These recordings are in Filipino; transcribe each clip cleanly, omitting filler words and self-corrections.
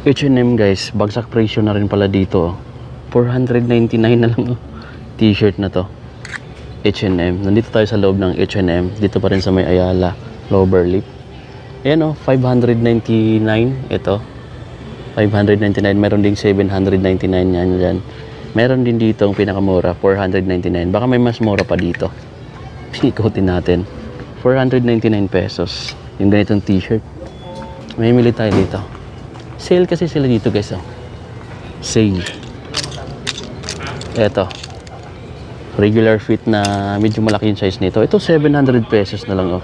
H&M guys, bagsak presyo na rin pala dito. 499 na lang t-shirt na to. H&M. Nandito tayo sa loob ng H&M. Dito pa rin sa may Ayala, Cloverleaf. Ayan 599 ito. 599. Meron ding 799 yan dyan. Meron din dito ang pinakamura, 499. Baka may mas mura pa dito. Ikotin natin. 499 pesos. Yung ganitong t-shirt. May mili tayo dito. Sale kasi sila dito guys. Sale. Eto. Regular fit na medyo malaki yung size nito. Ito 700 pesos na lang 1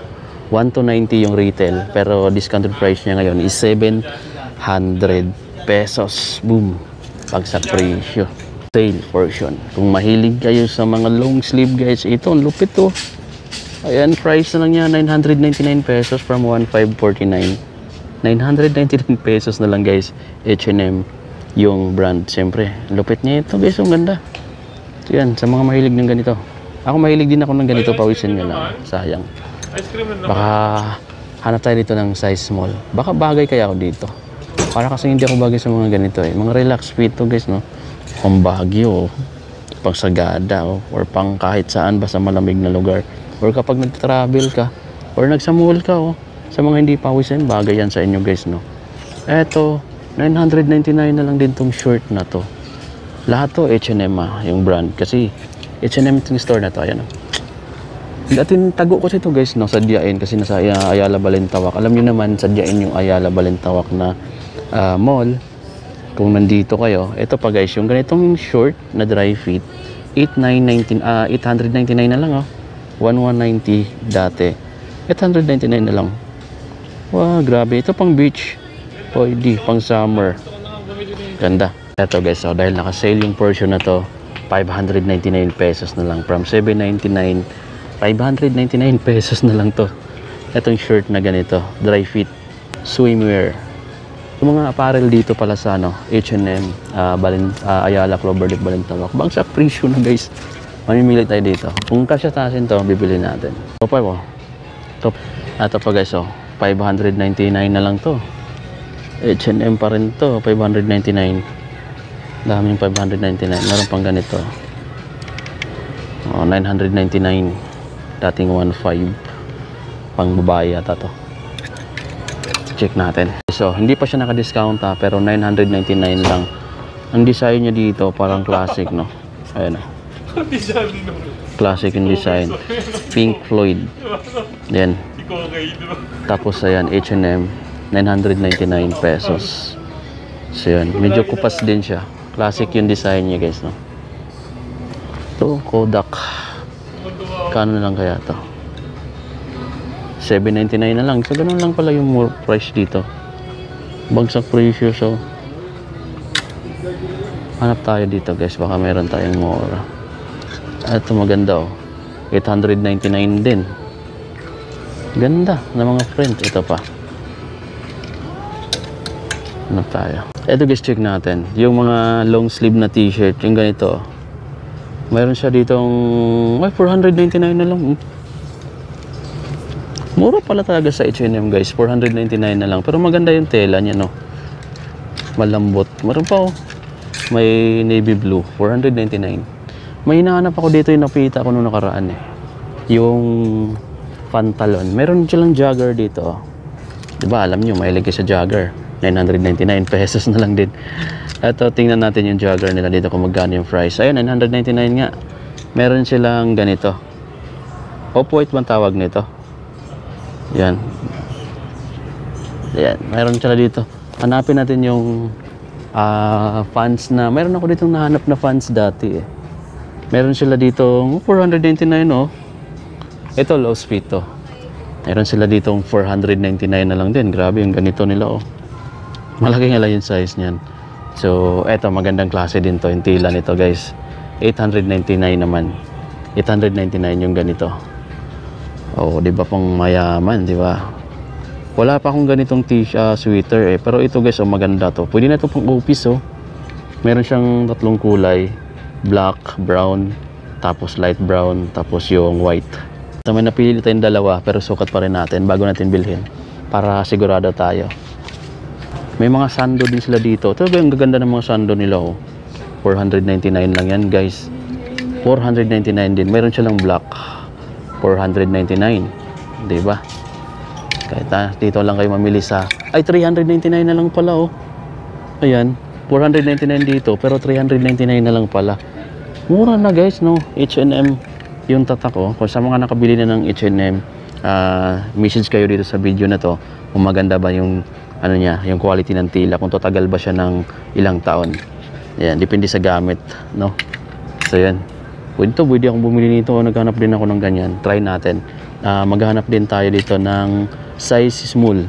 to 90 yung retail. Pero discounted price niya ngayon is 700 pesos. Boom. Bagsak presyo. Sale portion. Kung mahilig kayo sa mga long sleeve guys, ito ang lupit to. Ayan, price na lang niya 999 pesos from 1549. 999 pesos na lang guys. H&M yung brand. Siyempre, lupit niya ito guys. Ang ganda. So yan, sa mga mahilig ng ganito. Ako mahilig din ako ng ganito. Pawisin nyo lang. Sayang. Baka hanap tayo dito ng size small. Baka bagay kaya ako dito. Para kasi hindi ako bagay sa mga ganito Mga relax fit to guys, no? Pang Baguio, pang Sagada, or pang kahit saan basta malamig na lugar. Or kapag nag-travel ka, or nagsa-mall ka, sa mga hindi pawisin, bagay yan sa inyo guys, no? Eto, 999 na lang din tong short na to. Lahat to H&M yung brand. Kasi H&M itong store na to, ayan Dating tago ko ito guys, no? Sadyain kasi nasa Ayala Balintawak. Alam nyo naman, sadyain yung Ayala Balintawak na mall. Kung nandito kayo, ito pa guys, yung ganitong short na dry fit, 899 na lang 1190 dati. 899 na lang. Wow, grabe. Ito pang beach. Pwede, pang summer. Ganda. Ito guys, dahil naka-sale yung portion na to, 599 pesos na lang. From 799, 599 pesos na lang to. Itong shirt na ganito, dry fit, swimwear. Yung mga apparel dito pala sa H&M, Ayala, Cloverleaf, Balintawak. Bagsak presyo na guys. Mamimili tayo dito. Kung kasya-tasin to, bibili natin. Ito pa Ito pa guys, 599 na lang to. H&M pa rin to, 599. Daming 599. Meron pang ganito. 999. Dating 1.5. Pang babae yata to. Check natin. So, hindi pa siya naka-discount pero 999 lang. Ang design niya dito parang classic, no? Ayan Classic yung design. Pink Floyd. Yan. Tapos ayan, H&M 999 pesos. So yan, medyo kupas din siya. Classic yung design niya guys, no? Ito, Kodak. Kano na lang kaya to? 799 na lang. So ganun lang pala yung price dito. Bagsak presyo. So hanap tayo dito guys, baka meron tayong mura. Ito maganda 899 din. Ganda na mga print. Ito pa. Hanap tayo. Ito guys, check natin. Yung mga long sleeve na t-shirt, yung ganito. Mayroon siya ditong 499 na lang. Mura pala talaga sa H&M guys. 499 na lang. Pero maganda yung tela niya, no? Malambot. Meron pa may navy blue. 499. May hinahanap ako dito yung napita ko nung nakaraan yung pantalon. Meron silang jogger dito. Diba, alam nyo, mahilig sa jogger. 999 pesos na lang din. Ito, tingnan natin yung jogger nila dito kung magkano yung price. Ayun, 999 nga. Meron silang ganito. Off-white bang tawag nito? Yan. Yan. Meron sila dito. Hanapin natin yung fans na. Meron ako dito nahanap na fans dati Meron sila dito 499 Ito low speed to. Meron sila dito 499 na lang din. Grabe yung ganito nila Malaki nga lang yung size niyan. So eto magandang klase din to. Yung tila nito guys. 899 naman. 899 yung ganito. Di ba pang mayaman, di ba? Wala pa akong ganitong sweater pero ito guys, maganda to. Pwede na to pang office Meron siyang tatlong kulay. Black, brown, tapos light brown, tapos yung white. So may napili tayong dalawa pero sukat pa rin natin bago natin bilhin para sigurado tayo. May mga sando din sila dito. Ito ba yung gaganda ng mga sando nila, oh. 499 lang yan, guys. 499 din. Meron silang black. 499. Diba? Kahit dito lang kayo mamili sa... Ay, 399 na lang pala, oh. Ayan. 499 dito, pero 399 na lang pala. Mura na, guys, no? H&M yung tatak, oh. Kung sa mga nakabili na ng H&M, message kayo dito sa video na to kung maganda ba yung ano niya, yung quality ng tila, kung tatagal ba siya ng ilang taon. Ayan, depende sa gamit, no? So yan, pwede akong bumili nito. Naghanap din ako ng ganyan. Try natin. Maghanap din tayo dito ng size small.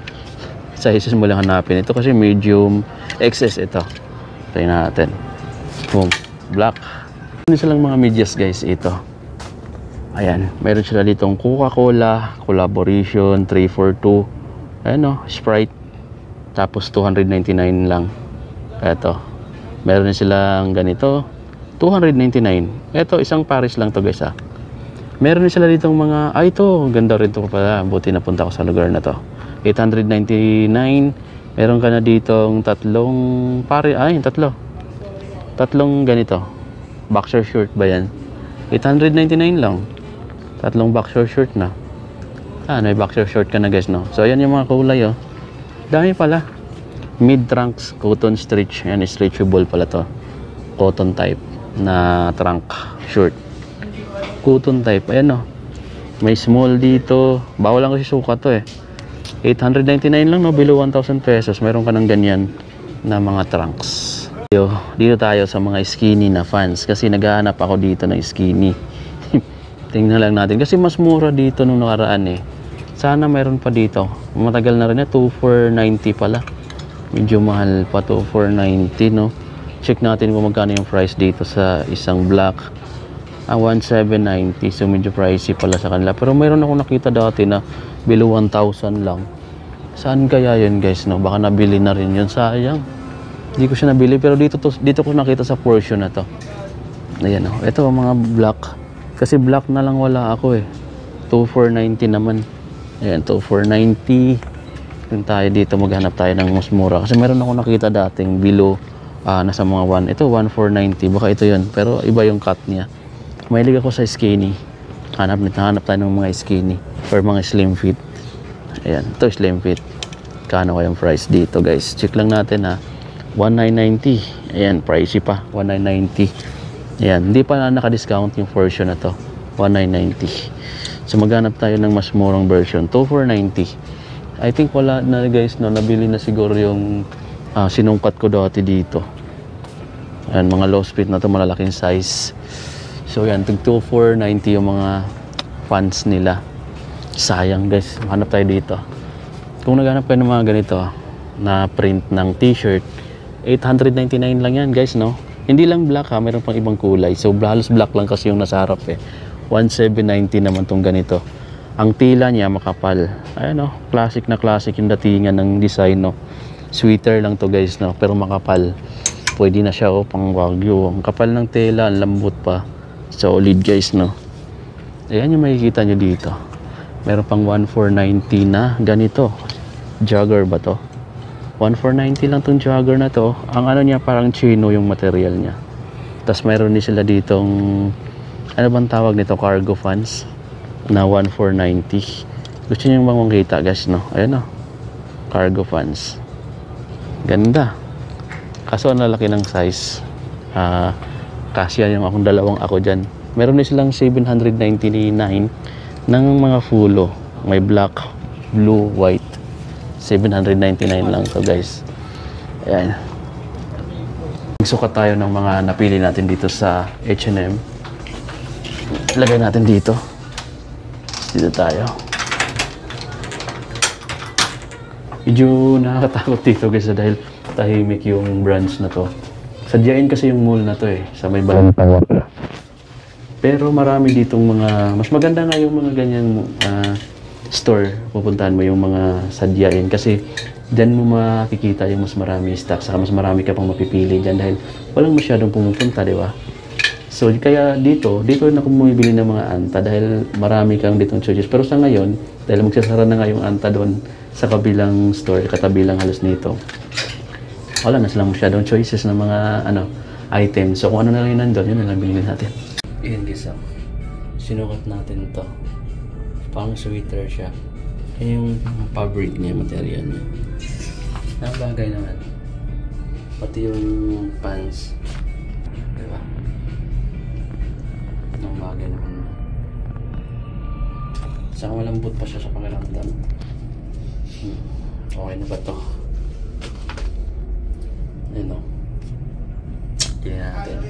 Size small ang hanapin. Ito kasi medium XS ito. Try natin. Boom, black. Ano silang mga medyas, guys, ito. Ayan, meron sila ditong Coca-Cola collaboration 342. Ayan, oh, Sprite. Tapos 299 lang. Eto. Meron din silang ganito. 299. Eto, isang pares lang to, guys, ah. Meron din sila ditong mga... ito. Ganda rin to pala. Buti napunta ko sa lugar na to. 899. Meron ka na ditong tatlong pare... tatlong ganito. Boxer short ba yan? 899 lang. Tatlong boxer short na. May boxer short ka na, guys, no? So, ayan yung mga kulay, oh. Dami pala. Mid trunks, cotton stretch. Yan, stretchable pala to. Cotton type na trunk short. Cotton type. Ayan, no. May small dito. Bawal lang kasi sukat to, eh. 899 lang, no. Below 1,000 pesos. Meron ka ng ganyan na mga trunks. Dito tayo sa mga skinny na fans. Kasi naghahanap ako dito ng skinny. Tingnan lang natin. Kasi mas mura dito nung nakaraan, eh. Sana mayroon pa dito. Matagal na rin, 2,490 pala. Medyo mahal pa, 2,490, no? Check natin kung magkano yung price dito sa isang black. 1,790. So medyo pricey pala sa kanila. Pero mayroon ako nakita dati na below 1,000 lang. Saan kaya yun, guys, no? Baka nabili na rin yun. Sayang. Hindi ko siya nabili. Pero dito ko nakita sa portion na to. Ayan, no? Ito mga black. Kasi black na lang wala ako, eh. 2,490 naman. Ayan, 2,490. Kung tayo dito, maghanap tayo ng mas mura. Kasi meron ako nakita dating below, nasa mga 1. Ito, 1,490. Baka ito yun. Pero iba yung cut niya. Mahilig ako sa skinny. Hanap tayo ng mga skinny. Or mga slim fit. Ayan, ito slim fit. Kano kayang price dito, guys? Check lang natin, ha. 1,990. Ayan, pricey pa. 1,990. Ayan, hindi pa naka-discount yung version na to. 1,990. So maghanap tayo ng mas murang version, 2,490. I think wala na, guys, no, nabili na siguro yung sinungkat ko dati dito. Ayan, mga low speed na to, malalaking size. So yan, 2,490 yung mga fans nila. Sayang, guys, hanap tayo dito. Kung naghanap kayo ng mga ganito na print ng t-shirt, 899 lang yan, guys, no? Hindi lang black, ha, mayroon pang ibang kulay. So halos black lang kasi yung nasa harap, eh. 1,790 naman tong ganito. Ang tila niya makapal. Ayan, no, classic na classic yung datingan ng design, no. Sweater lang to, guys, no, pero makapal. Pwede na siya, oh, pang wagyu. Ang kapal ng tela, ang lambot pa. Solid, guys, no. Ayan yung makikita nyo dito. Meron pang 1,490 na ganito. Jogger ba to? 1,490 lang tong jogger na to. Ang ano niya, parang chino yung material niya. Tapos mayroon din sila ditong, ano bang tawag nito, cargo fans na 1,490. Gusto niyo bang makita, guys, no? Ayan, no, cargo fans. Ganda. Kaso ang lalaki ng size. Kasya yung akong dalawang ako dyan. Meron din silang 799 ng mga fulo. May black, blue, white. 799 lang to, guys. Ayan. Sukat tayo ng mga napili natin dito sa H&M. Lagay natin dito. Dito tayo. Medyo nakakatakot dito, guys, dahil tahimik yung branch na to. Sadyain kasi yung mall na to, eh, sa may Balantawak. Pero marami ditong mga, mas maganda nga yung mga ganyang store. Pupuntahan mo yung mga sadyain kasi dyan mo makikita yung mas marami stock, saka mas marami ka pang mapipili dyan dahil walang masyadong pumupunta, di ba? So kaya dito rin ako bumibili ng mga anta dahil marami kang ditong choices. Pero sa ngayon, dahil magsasara na nga yung anta doon sa kabilang store, katabi lang halos nito, wala na silang masyadong choices ng mga items. So kung ano na lang yun nandun, yun na lang bilhin natin. Ayan guys, sinukat natin to. Pang sweater siya. Yung fabric niya, material niya. Bagay naman. Pati yung pants. Diba? Bagay naman. Saka malambot pa siya sa pakiramdam. Okay na ba to? Ayan o. Tingnan natin.